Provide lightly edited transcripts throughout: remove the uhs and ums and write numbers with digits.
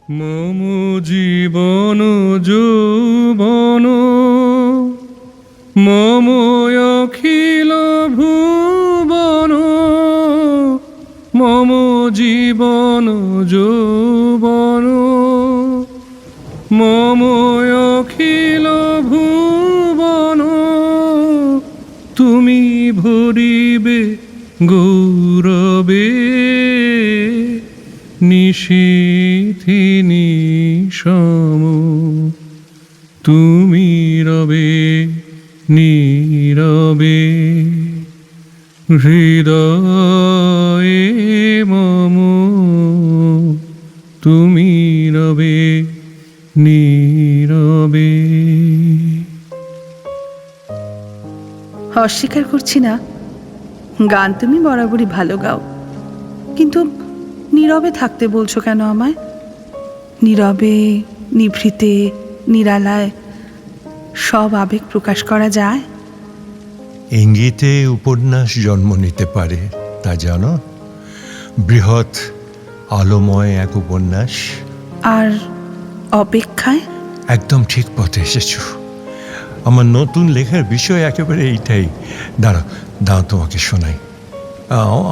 মম জীবন যৌবন মম অখিল ভুবন, মম জীবন যৌবন মম অখিল ভুবন, তুমি ভরিবে গৌরবে নিশীথি নিশম, তুমি রবে নীরবে হৃদয়ে মম, তুমি রবে নীরবে। অস্বীকার করছি না, গান তুমি বরাবরই ভালো গাও, কিন্তু নীরবে থাকতে বলছো কেন আমায়? নীরবে, নিভৃতে, নিরালায় সব আবেগ প্রকাশ করা যায়। ইঙ্গিতে উপন্যাস জন্ম নিতে পারে, তা জানো? বৃহৎ আলোময় এক উপন্যাস। আর অপেক্ষায়? একদম ঠিক পথে এসেছো। আমার নতুন লেখার বিষয় একেবারে এইটাই। দাঁড়া দাঁড়া, তোমাকে শোনাই।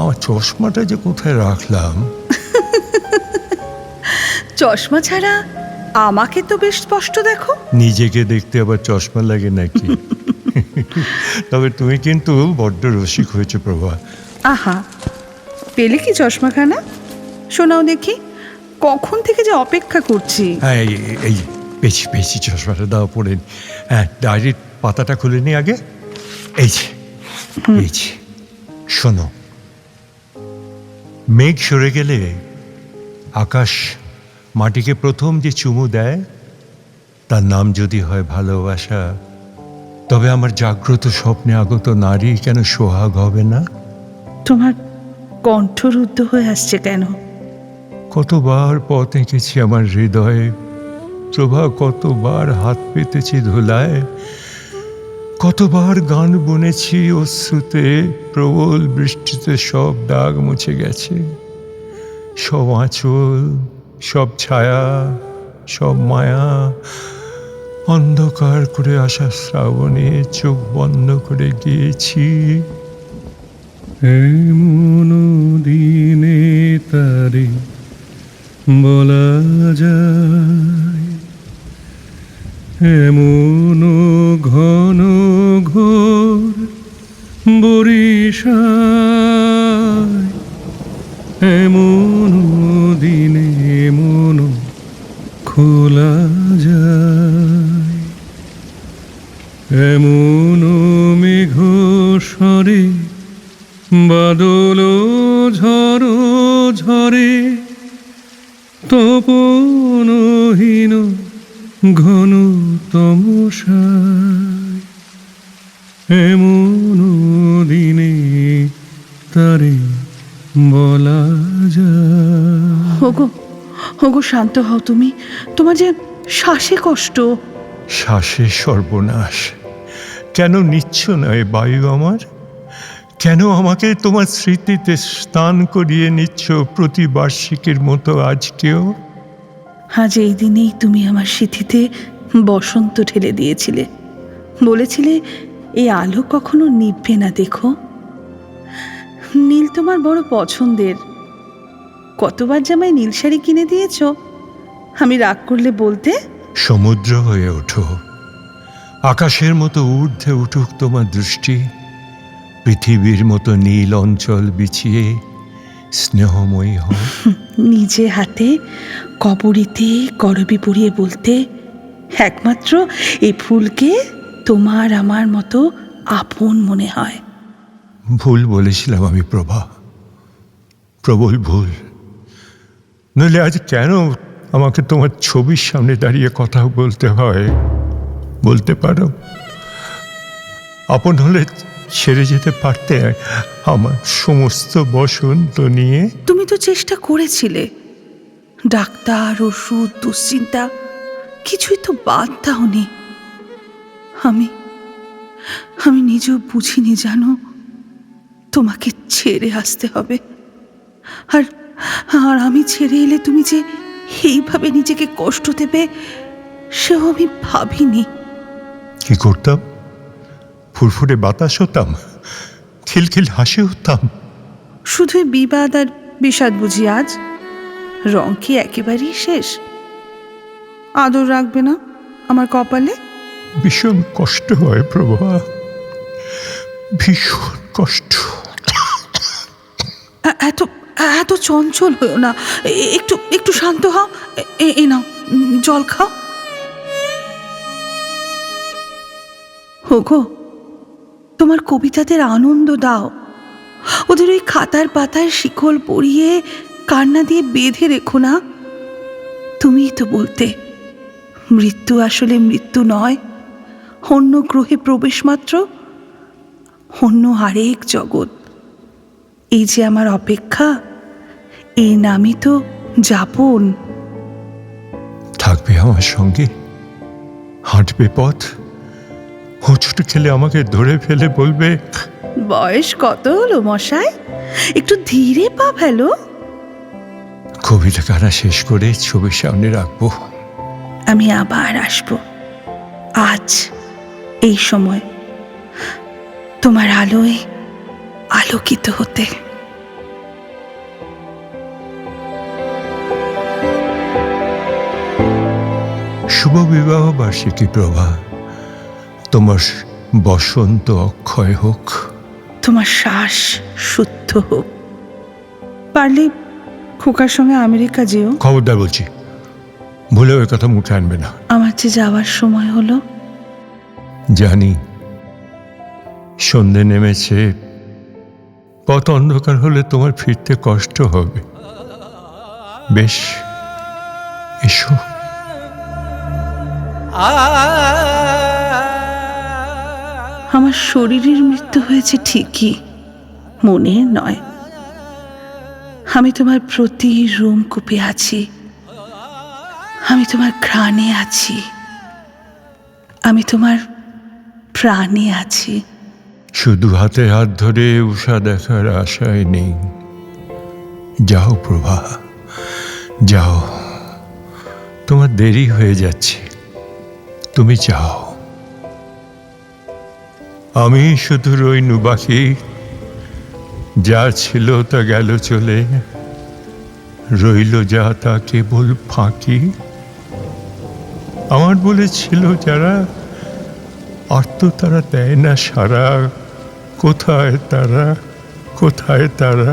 আমার চশমাটা যে কোথায় রাখলাম। চশমা ছাড়া আমাকে তো বেশ স্পষ্ট দেখো। নিজেকে দেখতে আবার চশমা লাগে নাকি? তবে তুমি কিন্তু বড্ড রসিক হয়েছে প্রভা। আহা, পেলে কি চশমাখানা? শোনাও দেখি, কখন থেকে যে অপেক্ষা করছি। হ্যাঁ, এই পেয়েছি পেয়েছি, চশমাটা দাও পড়ে নি। হ্যাঁ, ডায়েরির পাতাটা খুলে নি আগে। এই যে পেয়েছি। শোনো, মেঘ সরে গেলে আকাশ মাটিকে প্রথম যে চুমু দেয়, তার নাম যদি হয় ভালোবাসা, তবে আমার জাগ্রত স্বপ্নে আগত নারী কেন সোহাগ হবে না? তোমার কণ্ঠরুদ্ধ হয়ে আসছে কেন? কতবার পথ এঁকেছি আমার হৃদয়ে প্রভা, কতবার হাত পেতেছি ধুলায়, কতবার গান বুনেছি অশ্রুতে, প্রবল বৃষ্টিতে সব দাগ মুছে গেছে। সব আঁচল, সব ছায়া, সব মায়া অন্ধকার করে আসা শ্রাবণে চোখ বন্ধ করে গিয়েছি। এমন দিনে তারে বলা যায়, এমন ঘন ঘোর বরিশায়, এমন দিনে এমন খোলা যায়, এমন মেঘ স্বরে বাদল ঝড়ো ঝরে, তপনহীন ঘন তমসায়, এমন দিনে তারে বলা যায়। ওগো ওগো, শান্ত হও তুমি। তোমার যে শ্বাসে কষ্ট। শ্বাসে সর্বনাশ। কেন নিচ্ছ না এ বায়ু আমার? কেন আমাকে তোমার স্মৃতিতে স্নান করিয়ে নিচ্ছ প্রতিবার্ষিকীর মতো আজকেও? আজ এই দিনেই তুমি আমার স্মৃতিতে বসন্ত ঢেলে দিয়েছিলে। বলেছিলে এই আলো কখনো নিভবে না, দেখো। নীল তোমার বড় পছন্দের। কতবার জামায় নীল শাড়ি কিনে দিয়েছ, আমি রাগ করলে বলতে। সমুদ্র হয়ে ওঠো, আকাশের মতো ঊর্ধ্বে উঠুক তোমার দৃষ্টি, পৃথিবীর মতো নীল অঞ্চল বিছিয়ে স্নেহময়ী হও। নিজে হাতে কবরীতে করবি পরিয়ে বলতে, একমাত্র এই ফুলকে তোমার আমার মতো আপন মনে হয়। ভুল বলেছিলাম আমি প্রভা, প্রবল ভুল। নইলে আজ কেন আমাকে তোমার ছবির সামনে দাঁড়িয়ে কথা বলতে হয়? বলতে পারো, আপন হলে ছেড়ে যেতে পারতে আমার সমস্ত বসন্ত নিয়ে। তুমি তো চেষ্টা করেছিলে, ডাক্তার, ওষুধ, দুশ্চিন্তা কিছুই তো বাদ দাওনি। আমি আমি নিজেও বুঝিনি জানো, তোমাকে ছেড়ে আসতে হবে। আর আর আমি ছেড়ে এলে তুমি যে এইভাবে নিজেকে কষ্ট দেবে সেও আমি ভাবিনি। কি করতাম? ফুরফুরে বাতাস হতাম, খিলখিল হাসি হতাম। শুধুই বিবাদ আর বিষাদ বুঝি আজ? রং কি একেবারেই শেষ? আদর রাখবে না আমার কপালে? ভীষণ কষ্ট হয় প্রভা, ভীষণ কষ্ট। এত এত চঞ্চল হয়েও না, একটু একটু শান্ত হও। এ নাও, জল খাও। হোগো, তোমার কবিতাদের আনন্দ দাও। ওদের ওই খাতার পাতায় শিকল পরিয়ে কান্না দিয়ে বেঁধে রেখো না। তুমিই তো বলতে মৃত্যু আসলে মৃত্যু নয়, অন্য গ্রহে প্রবেশ মাত্র, অন্য আরেক জগৎ। এই যে আমার অপেক্ষা, এই নামই তো যাপন। থাকবে আমার সঙ্গে, হাঁটবে পথ, হোঁচট খেলে আমাকে ধরে ফেলে বলবে, বয়স কত হলো মশাই, একটু ধীরে পা ফেলো। কবিতা কারা শেষ করে ছবির সামনে রাখবো। আমি আবার আসব, আজ এই সময়, তোমার আলোয় আলোকিত হতে। শুভ বিবাহ বার্ষিকী প্রভা, তোমার বসন্ত অক্ষয় হোক। তোমার শ্বাস শুদ্ধ হোক। পারলে খোকার সঙ্গে আমেরিকা যেও। খবরদার বলছি, ভুলেও এ কথা মুখে আনবে না। আমার যে যাওয়ার সময় হলো। জানি সন্ধে নেমেছে, পথ অন্ধকার হলে তোমার ফিরতে কষ্ট হবে। বেশ, এসো। আমার শরীরের মৃত্যু হয়েছে ঠিকই, মনের নয়। আমি তোমার প্রতি রোমকূপে আছি, আমি তোমার ঘ্রাণে আছি, আমি তোমার প্রাণে আছি। শুধু হাতে হাত ধরে উষা দেখার আশায় নেই। যাও প্রভা, যাও, তোমার দেরি হয়ে যাচ্ছে, তুমি যাও। আমি শুধু রইনু বাকি, যা ছিল তা গেল চলে, রইল যা তা কেবল ফাঁকি। আমার বলে ছিল যারা, আর তো তারা দেয় না সারা। কোথায় তারা, কোথায় তারা,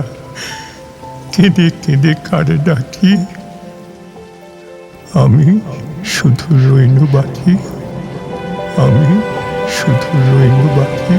কেঁদে কেঁদে কারে ডাকি। আমি শুধু রইনু বাকি, আমি শুধু রইনু বাকি।